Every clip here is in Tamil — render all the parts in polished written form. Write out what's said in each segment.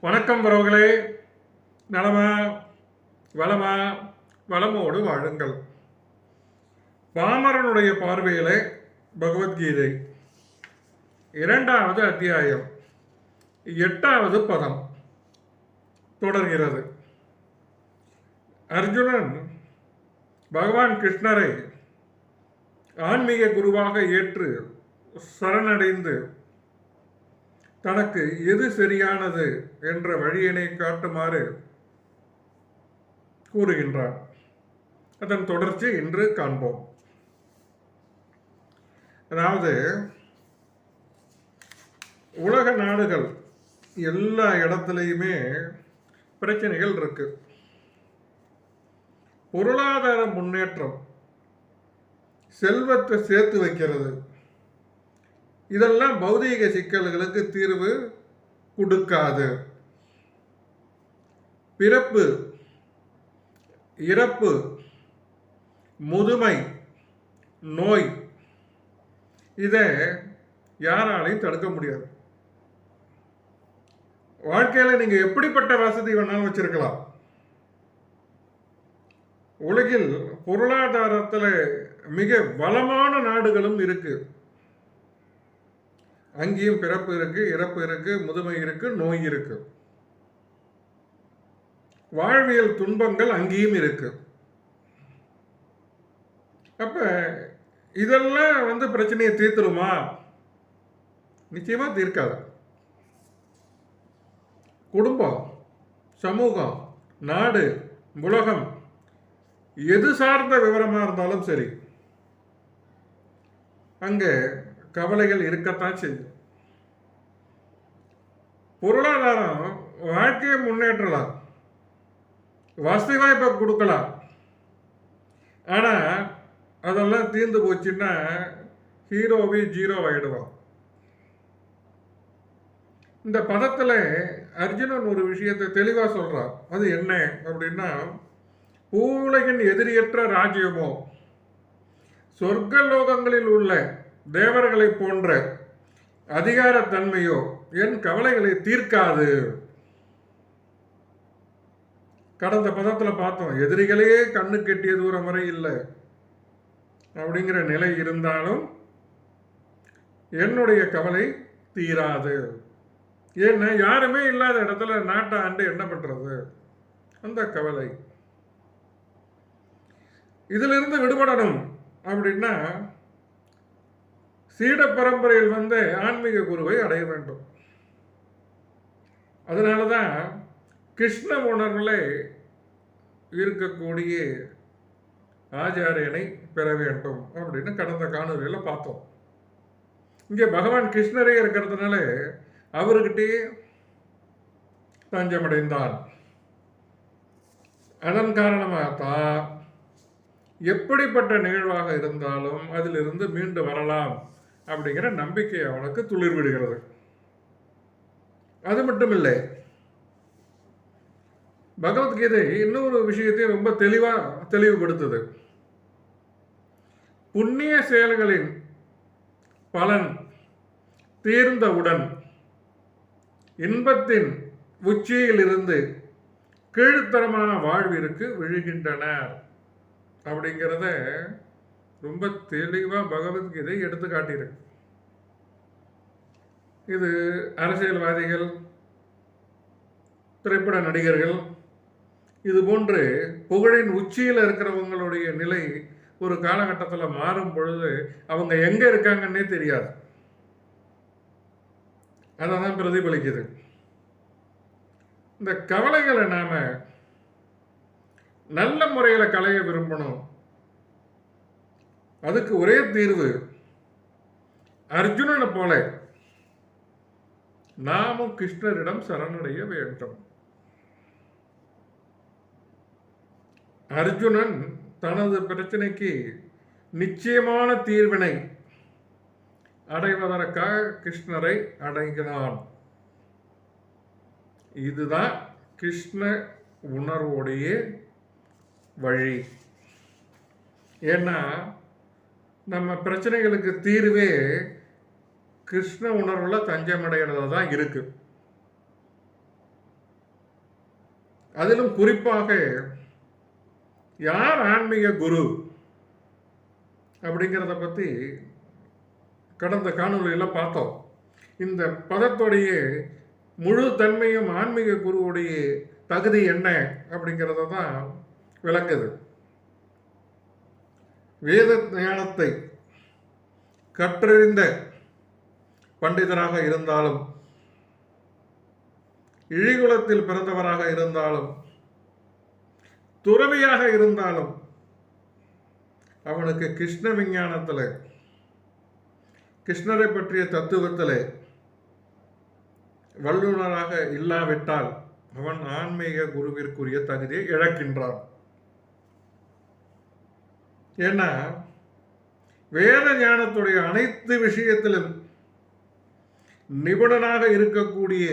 வணக்கம் உறவுகளே. நலமா வளமா வளமோடு வாழுங்கள். பாமரனுடைய பார்வையிலே பகவத்கீதை 2வது அத்தியாயம் 8வது பதம் தொடர்கிறது. அர்ஜுனன் பகவான் கிருஷ்ணரை ஆன்மீக குருவாக ஏற்று சரணடைந்து தனக்கு எது சரியானது என்ற வழியினை காட்டுமாறு கூறுகின்றார். அதன் தொடர்ச்சி இன்று காண்போம். அதாவது, உலக நாடுகள் எல்லா இடத்துலையுமே பிரச்சனைகள் இருக்கு. பொருளாதார முன்னேற்றம், செல்வத்தை சேர்த்து வைக்கிறது, இதெல்லாம் பௌதீக சிக்கல்களுக்கு தீர்வு கொடுக்காது. பிறப்பு, இறப்பு, முதுமை, நோய், இதை யாராலையும் தடுக்க முடியாது. வாழ்க்கையில நீங்க எப்படிப்பட்ட வசதி வேணாலும் வச்சிருக்கலாம். உலகில் பொருளாதாரத்தில் மிக வளமான நாடுகளும் இருக்கு. அங்கேயும் பிறப்பு இருக்கு, இறப்பு இருக்கு, முதுமை இருக்கு, நோய் இருக்கு. வாழ்வியல் துன்பங்கள் அங்கேயும் இருக்கு. அப்ப இதெல்லாம் பிரச்சனையை தீர்த்துருமா? நிச்சயமா தீர்க்காது. குடும்பம், சமூகம், நாடு, உலகம், எது சார்ந்த விவரமா இருந்தாலும் சரி, அங்க கவலைகள் இருக்கத்தான் செய்யும். பொருளாதாரம் வாழ்க்கையை முன்னேற்றலாம், வசதி வாய்ப்பை கொடுக்கலாம். ஆனா அதெல்லாம் தீர்ந்து போச்சுன்னா ஹீரோவே ஜீரோ ஆயிடுவான். இந்த பதத்துல அர்ஜுனன் ஒரு விஷயத்தை தெளிவா சொல்றான். அது என்ன அப்படின்னா, பூவுலகின் எதிரியற்ற ராஜ்யமோ சொர்க்க லோகங்களில் உள்ள தேவர்களை போன்ற அதிகாரத்தன்மையோ என் கவலைகளை தீர்க்காது. கடந்த பதத்தில் பார்த்தோம், எதிரிகளே கண்ணு கெட்டிய தூரம் வரை இல்லை அப்படிங்கிற நிலை இருந்தாலும் என்னுடைய கவலை தீராது. ஏன்னா யாருமே இல்லாத இடத்துல நாட்டை ஆண்டு என்ன பண்றது? அந்த கவலை. இதிலிருந்து விடுபடணும் அப்படின்னா சீட பரம்பரையில் ஆன்மீக குருவை அடைய வேண்டும். அதனாலதான் கிருஷ்ண உணர்வுல இருக்கக்கூடிய ஆச்சாரியனை பெற வேண்டும் அப்படின்னு கடந்த காணொலியில பார்த்தோம். இங்கே பகவான் கிருஷ்ணரே இருக்கிறதுனால அவர்கிட்டே தஞ்சமடைந்தான். அதன் காரணமாகத்தான் எப்படிப்பட்ட நிகழ்வாக இருந்தாலும் அதிலிருந்து மீண்டு வரலாம் அப்படிங்கிற நம்பிக்கை அவனுக்கு துளிர் விடுகிறது. அது மட்டும் இல்லை, பகவத்கீதை இன்னொரு விஷயத்தை ரொம்ப தெளிவுபடுத்துது. புண்ணிய செயல்களின் பலன் தீர்ந்தவுடன் இன்பத்தின் உச்சியில் இருந்து கீழ்த்தரமான வாழ்விற்கு விழுகின்றனர் அப்படிங்கிறத ரொம்ப தெளிவா பகவத்கீதை எடுத்து காட்டியிருக்கு. இது அரசியல்வாதிகள், திரைப்பட நடிகர்கள், இது போன்று புகழின் உச்சியில் இருக்கிறவங்களுடைய நிலை ஒரு காலகட்டத்தில் மாறும் பொழுது அவங்க எங்க இருக்காங்கன்னே தெரியாது. அதான் பிரதிபலிக்குது. இந்த கவலைகளை நாம நல்ல முறையில் களைய விரும்பணும். அதுக்கு ஒரே தீர்வு, அர்ஜுனனை போல நாமும் கிருஷ்ணரிடம் சரணடைய வேண்டும். அர்ஜுனன் தனது பிரச்சனைக்கு நிச்சயமான தீர்வினை அடைவதற்காக கிருஷ்ணரை அடைகிறான். இதுதான் கிருஷ்ண உணர்வுடைய வழி. ஏன்னா நம்ம பிரச்சனைகளுக்கு தீர்வே கிருஷ்ண உணர்வுல தஞ்சமடைகிறதா தான் இருக்கு. அதிலும் குறிப்பாக யார் ஆன்மீக குரு அப்படிங்கிறத பற்றி கடந்த காணொலியில் பார்த்தோம். இந்த பதத்துடைய முழு தன்மையும் ஆன்மீக குருவுடைய தகுதி என்ன அப்படிங்கிறத தான் விளக்குது. வேத ஞானத்தை கற்றறிந்த பண்டிதராக இருந்தாலும், இழிகுலத்தில் பிறந்தவராக இருந்தாலும், துறவியாக இருந்தாலும், அவனுக்கு கிருஷ்ண விஞ்ஞானத்தில், கிருஷ்ணரை பற்றிய தத்துவத்தில் வல்லுநராக இல்லாவிட்டால் அவன் ஆன்மீக குருவிற்குரிய தகுதியை இழக்கின்றான். ஏன்னா வேத ஞானத்துடைய அனைத்து விஷயத்திலும் நிபுணனாக இருக்கக்கூடிய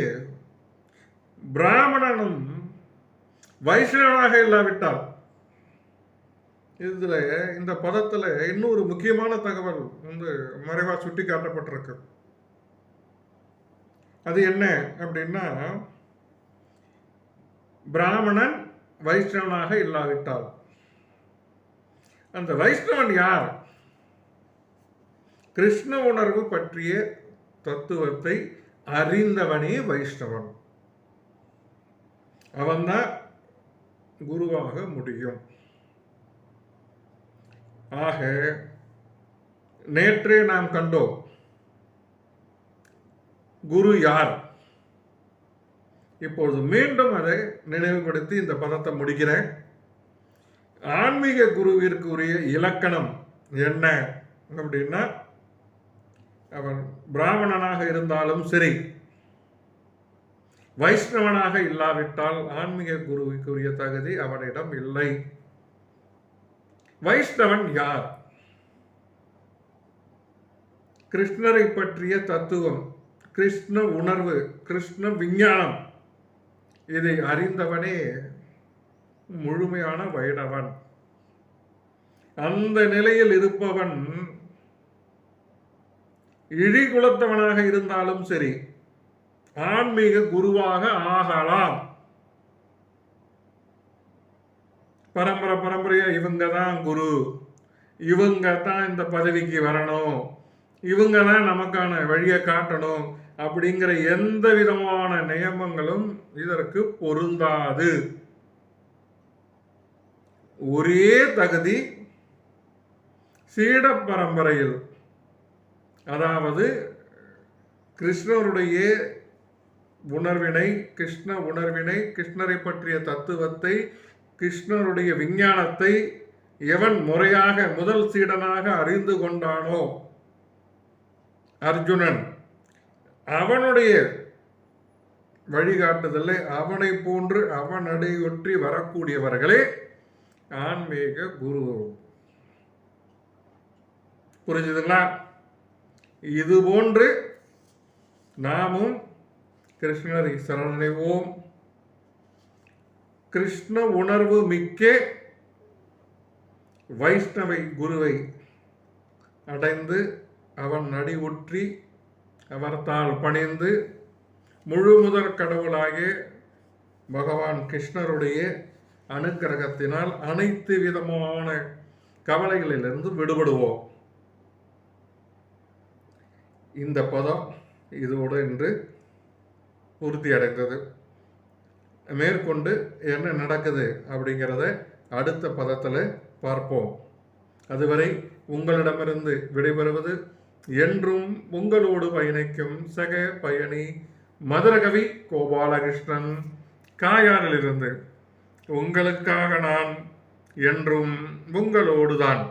பிராமணனும் வைஷ்ணவனாக இல்லாவிட்டால், இதுல இந்த பதத்துல இன்னொரு முக்கியமான தகவல் மறைவா சுட்டி காட்டப்பட்டிருக்கு. அது என்ன அப்படின்னா, பிராமணன் வைஷ்ணவனாக இல்லாவிட்டால், அந்த வைஷ்ணவன் யார்? கிருஷ்ண உணர்வு பற்றிய தத்துவத்தை அறிந்தவனே வைஷ்ணவன். அவன்தான் குருவாக முடியும். ஆக நேற்றே நாம் கண்டோம் குரு யார். இப்பொழுது மீண்டும் அதை நினைவுபடுத்தி இந்த பதத்தை முடிக்கிறேன். ஆன்மீக குருவிற்கு உரிய இலக்கணம் என்ன அப்படின்னா, அவன் பிராமணனாக இருந்தாலும் சரி, வைஷ்ணவனாக இல்லாவிட்டால் ஆன்மீக குருவுக்குரிய தகுதி அவனிடம் இல்லை. வைஷ்ணவன் யார்? கிருஷ்ணரை பற்றிய தத்துவம், கிருஷ்ண உணர்வு, கிருஷ்ண விஞ்ஞானம், இதை அறிந்தவனே முழுமையான வைணவன். அந்த நிலையில் இருப்பவன் இழிகுலத்தவனாக இருந்தாலும் சரி, ஆன்மீக குருவாக ஆகலாம். பரம்பரையா இவங்க தான் குரு, இவங்க தான் இந்த பதவிக்கு வரணும், இவங்க தான் நமக்கான வழியை காட்டணும் அப்படிங்கிற எந்த விதமான நியமங்களும் இதற்கு பொருந்தாது. ஒரே தகுதி சீட பரம்பரையில், அதாவது கிருஷ்ணருடைய உணர்வினை, கிருஷ்ண உணர்வினை, கிருஷ்ணரை பற்றிய தத்துவத்தை, கிருஷ்ணருடைய விஞ்ஞானத்தை எவன் முறையாக முதல் சீடனாக அறிந்து கொண்டானோ அர்ஜுனன், அவனுடைய வழிகாட்டுதலை அவனை போன்று அவனடையொற்றி வரக்கூடியவர்களே ஆன்மீக குரு. புரிஞ்சுதுங்களா? இது போன்று நாமும் கிருஷ்ணரை சரணடைவோம். கிருஷ்ண உணர்வு மிக்க வைஷ்ணவை குருவை அடைந்து அவன் நடி உற்றி அவர்தால் பணிந்து முழு முதற் கடவுளாகிய பகவான் கிருஷ்ணருடைய அனுக்கிரகத்தினால் அனைத்து விதமான கவலைகளிலிருந்து விடுபடுவோம். இந்த பதம் இதோடு இன்று பூர்த்தி அடைந்தது. மேற்கொண்டு என்ன நடக்குது அப்படிங்கிறத அடுத்த பதத்தில் பார்ப்போம். அதுவரை உங்களிடமிருந்து விடைபெறுவது என்றும் உங்களோடு பயணிக்கும் சக பயணி மதுரகவி கோபாலகிருஷ்ணன், காயாரிலிருந்து. உங்களுக்காக நான் என்றும் உங்களோடுதான்.